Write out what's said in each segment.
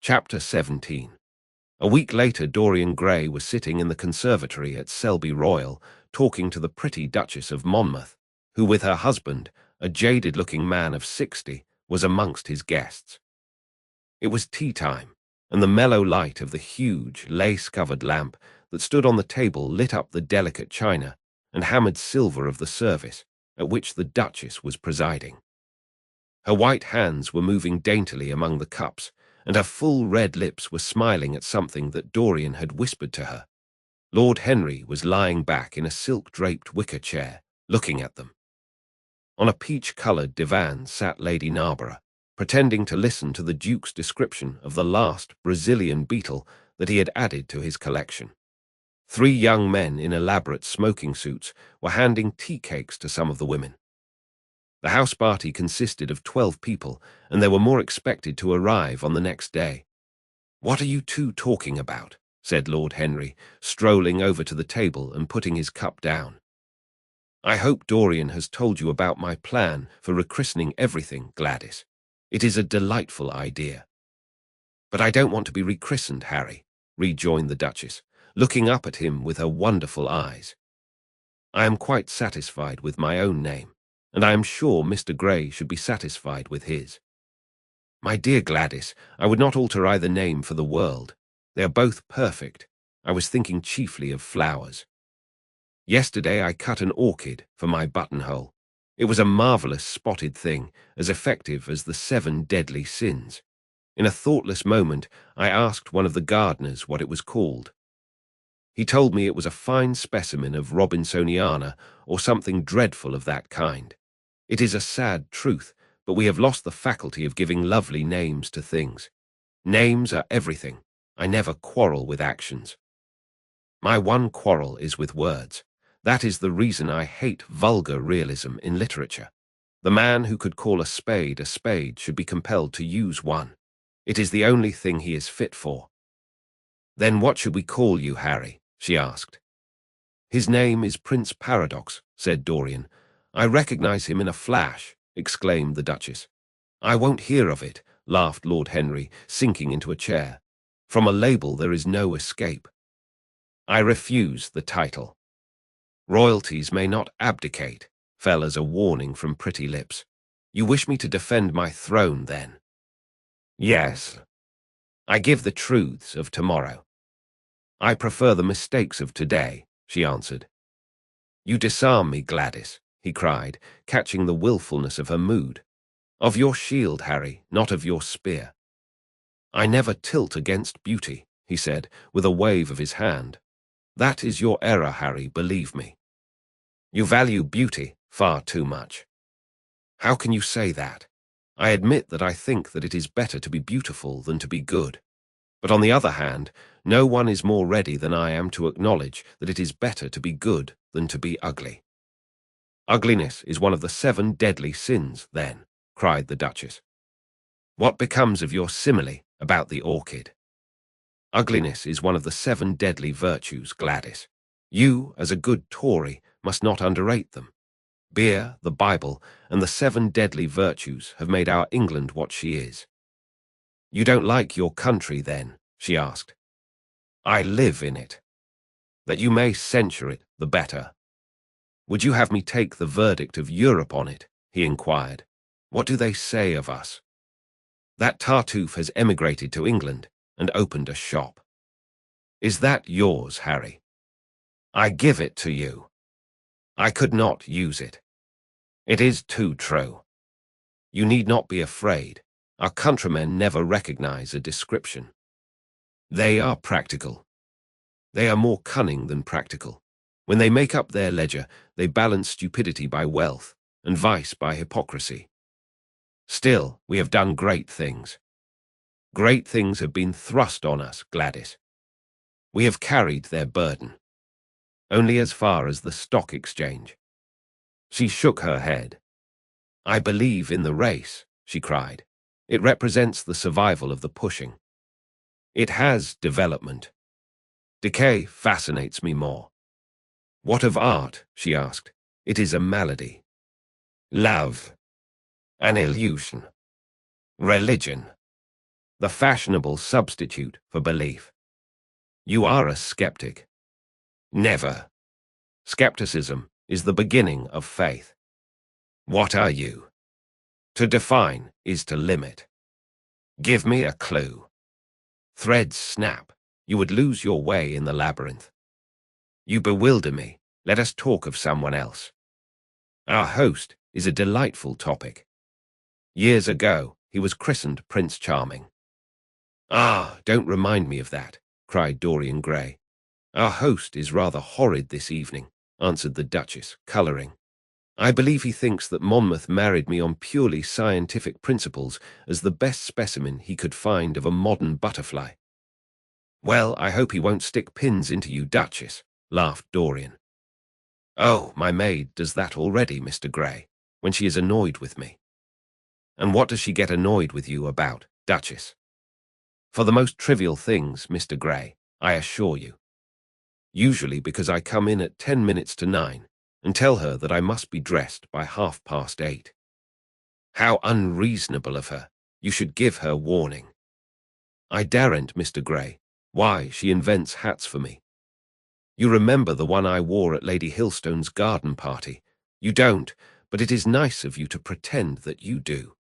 Chapter 17. A week later, Dorian Gray was sitting in the conservatory at Selby Royal, talking to the pretty Duchess of Monmouth, who with her husband, a jaded-looking man of 60, was amongst his guests. It was tea-time, and the mellow light of the huge, lace-covered lamp that stood on the table lit up the delicate china and hammered silver of the service, at which the Duchess was presiding. Her white hands were moving daintily among the cups, and her full red lips were smiling at something that Dorian had whispered to her. Lord Henry was lying back in a silk-draped wicker chair, looking at them. On a peach-coloured divan sat Lady Narborough, pretending to listen to the Duke's description of the last Brazilian beetle that he had added to his collection. 3 young men in elaborate smoking suits were handing tea cakes to some of the women. The house party consisted of 12 people, and there were more expected to arrive on the next day. "What are you two talking about?" said Lord Henry, strolling over to the table and putting his cup down. "I hope Dorian has told you about my plan for rechristening everything, Gladys. It is a delightful idea." "But I don't want to be rechristened, Harry," rejoined the Duchess, looking up at him with her wonderful eyes. "I am quite satisfied with my own name, and I am sure Mr. Gray should be satisfied with his." "My dear Gladys, I would not alter either name for the world. They are both perfect. I was thinking chiefly of flowers. Yesterday I cut an orchid for my buttonhole. It was a marvellous spotted thing, as effective as the 7 deadly sins. In a thoughtless moment, I asked one of the gardeners what it was called. He told me it was a fine specimen of Robinsoniana, or something dreadful of that kind. It is a sad truth, but we have lost the faculty of giving lovely names to things. Names are everything. I never quarrel with actions. My one quarrel is with words. That is the reason I hate vulgar realism in literature. The man who could call a spade should be compelled to use one. It is the only thing he is fit for. "Then what should we call you, Harry?" she asked. "His name is Prince Paradox," said Dorian. "I recognize him in a flash," exclaimed the Duchess. "I won't hear of it," laughed Lord Henry, sinking into a chair. "From a label there is no escape. I refuse the title." "Royalties may not abdicate," fell as a warning from pretty lips. "You wish me to defend my throne, then?" "Yes. I give the truths of tomorrow." "I prefer the mistakes of today," she answered. "You disarm me, Gladys," he cried, catching the wilfulness of her mood. "Of your shield, Harry, not of your spear." "I never tilt against beauty," he said, with a wave of his hand. "That is your error, Harry, believe me. You value beauty far too much." "How can you say that? I admit that I think that it is better to be beautiful than to be good. But on the other hand, no one is more ready than I am to acknowledge that it is better to be good than to be ugly." "Ugliness is one of the 7 deadly sins, then," cried the Duchess. "What becomes of your simile about the orchid?" "Ugliness is one of the 7 deadly virtues, Gladys. You, as a good Tory, must not underrate them. Beer, the Bible, and the 7 deadly virtues have made our England what she is." "You don't like your country, then?" she asked. "I live in it." "That you may censure it, the better." "Would you have me take the verdict of Europe on it?" he inquired. "What do they say of us?" "That Tartuffe has emigrated to England and opened a shop." "Is that yours, Harry?" "I give it to you." "I could not use it." "It is too true." "You need not be afraid. Our countrymen never recognize a description. They are practical. They are more cunning than practical. When they make up their ledger, they balance stupidity by wealth and vice by hypocrisy. Still, we have done great things. Great things have been thrust on us, Gladys. We have carried their burden. Only as far as the stock exchange." She shook her head. "I believe in the race," she cried. "It represents the survival of the pushing. It has development. Decay fascinates me more." "What of art?" she asked. "It is a malady." "Love. An illusion. Religion. the fashionable substitute for belief. You are a skeptic. Never. Skepticism is the beginning of faith. What are you? To define is to limit. Give me a clue. Threads snap. You would lose your way in the labyrinth. You bewilder me. Let us talk of someone else. Our host is a delightful topic. Years ago, he was christened Prince Charming. Ah, don't remind me of that, cried Dorian Gray. Our host is rather horrid this evening, answered the Duchess, colouring. I believe he thinks that Monmouth married me on purely scientific principles as the best specimen he could find of a modern butterfly. Well, I hope he won't stick pins into you, Duchess, laughed Dorian. Oh, my maid does that already, Mr. Gray, when she is annoyed with me. And what does she get annoyed with you about, Duchess? For the most trivial things, Mr. Gray, I assure you. Usually because I come in at 10 minutes to 9 and tell her that I must be dressed by 8:30. How unreasonable of her. You should give her warning. I daren't, Mr. Gray. Why, she invents hats for me. You remember the one I wore at Lady Hilstone's garden party. You don't, but it is nice of you to pretend that you do.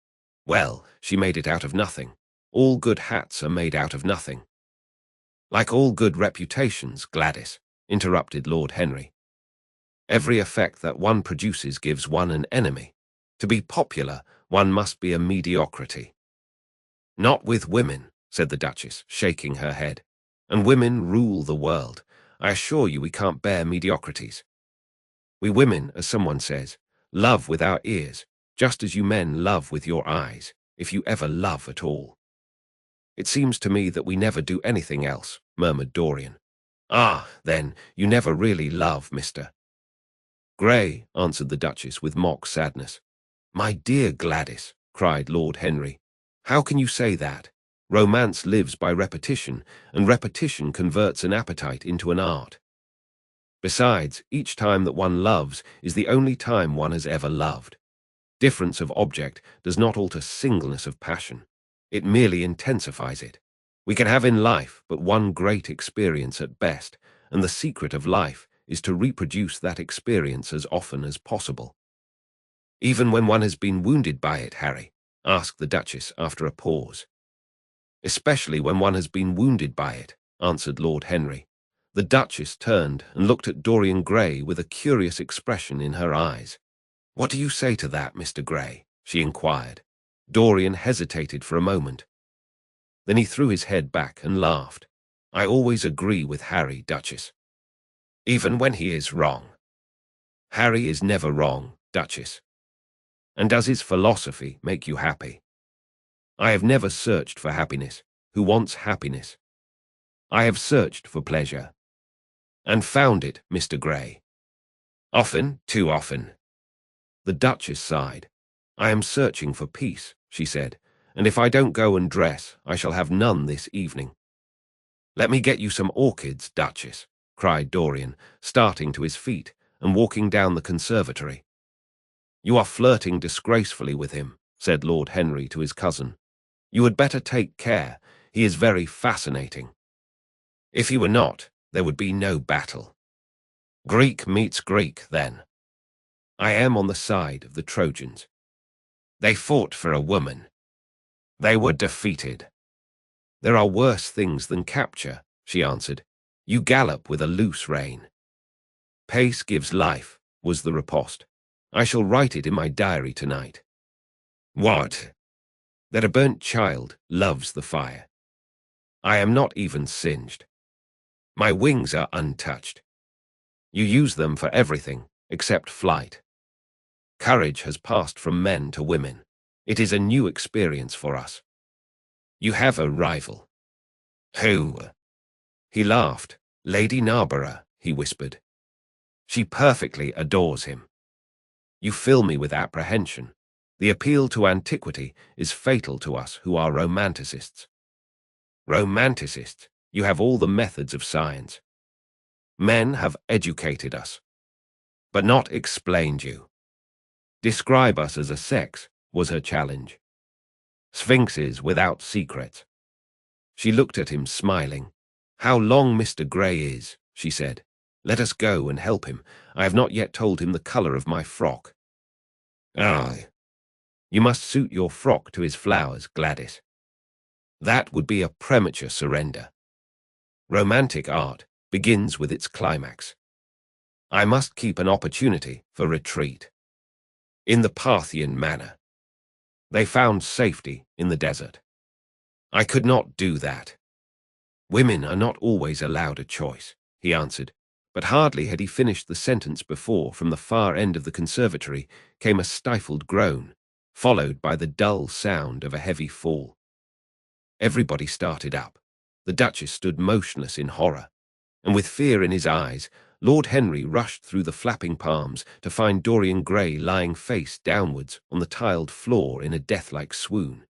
Well, she made it out of nothing. All good hats are made out of nothing. Like all good reputations, Gladys, interrupted Lord Henry. Every effect that one produces gives one an enemy. To be popular, one must be a mediocrity. Not with women, said the Duchess, shaking her head. And women rule the world. I assure you we can't bear mediocrities. We women, as someone says, love with our ears, just as you men love with your eyes, if you ever love at all. It seems to me that we never do anything else, murmured Dorian. Ah, then, you never really love, Mr. Gray, answered the Duchess with mock sadness. My dear Gladys, cried Lord Henry, how can you say that? Romance lives by repetition, and repetition converts an appetite into an art. Besides, each time that one loves is the only time one has ever loved. Difference of object does not alter singleness of passion. It merely intensifies it. We can have in life but one great experience at best, and the secret of life is to reproduce that experience as often as possible. Even when one has been wounded by it, Harry, asked the Duchess after a pause. Especially when one has been wounded by it, answered Lord Henry. The Duchess turned and looked at Dorian Gray with a curious expression in her eyes. What do you say to that, Mr. Gray? She inquired. Dorian hesitated for a moment. Then he threw his head back and laughed. I always agree with Harry, Duchess. Even when he is wrong. Harry is never wrong, Duchess. And does his philosophy make you happy? I have never searched for happiness. Who wants happiness? I have searched for pleasure. And found it, Mr. Gray. Often, too often. The Duchess sighed. I am searching for peace, she said, and if I don't go and dress, I shall have none this evening. Let me get you some orchids, Duchess, cried Dorian, starting to his feet and walking down the conservatory. You are flirting disgracefully with him, said Lord Henry to his cousin. You had better take care. He is very fascinating. If he were not, there would be no battle. Greek meets Greek, then. I am on the side of the Trojans. They fought for a woman. They were defeated. There are worse things than capture, she answered. You gallop with a loose rein. Pace gives life, was the riposte. I shall write it in my diary tonight. What? That a burnt child loves the fire. I am not even singed. My wings are untouched. You use them for everything except flight. Courage has passed from men to women. It is a new experience for us. You have a rival. Who? He laughed. Lady Narborough, he whispered. She perfectly adores him. You fill me with apprehension. The appeal to antiquity is fatal to us who are romanticists. Romanticists, you have all the methods of science. Men have educated us, but not explained you. Describe us as a sex, was her challenge. Sphinxes without secrets. She looked at him, smiling. "How long Mr. Gray is," she said. "Let us go and help him. I have not yet told him the colour of my frock." "Aye. You must suit your frock to his flowers, Gladys. That would be a premature surrender. Romantic art begins with its climax. I must keep an opportunity for retreat. In the Parthian manner. They found safety in the desert. I could not do that. Women are not always allowed a choice," he answered, but hardly had he finished the sentence before, from the far end of the conservatory, came a stifled groan, followed by the dull sound of a heavy fall. Everybody started up. The Duchess stood motionless in horror, and with fear in his eyes, Lord Henry rushed through the flapping palms to find Dorian Gray lying face downwards on the tiled floor in a death-like swoon.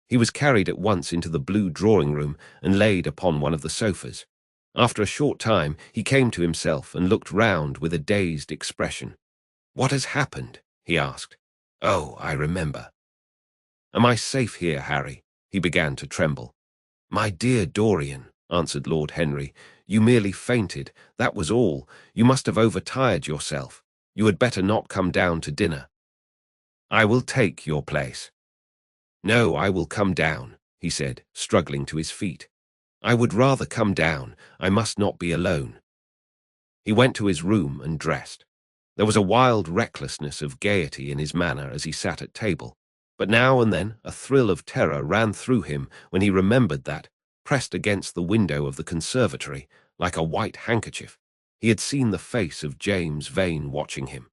He was carried at once into the blue drawing-room and laid upon one of the sofas. After a short time, he came to himself and looked round with a dazed expression. "What has happened?" he asked. "Oh, I remember." "Am I safe here, Harry?" He began to tremble. "My dear Dorian," answered Lord Henry, "you merely fainted, that was all. You must have overtired yourself. You had better not come down to dinner." "I will take your place." "No, I will come down," he said, struggling to his feet. "I would rather come down. I must not be alone." He went to his room and dressed. There was a wild recklessness of gaiety in his manner as he sat at table, but now and then a thrill of terror ran through him when he remembered that, pressed against the window of the conservatory, like a white handkerchief, he had seen the face of James Vane watching him.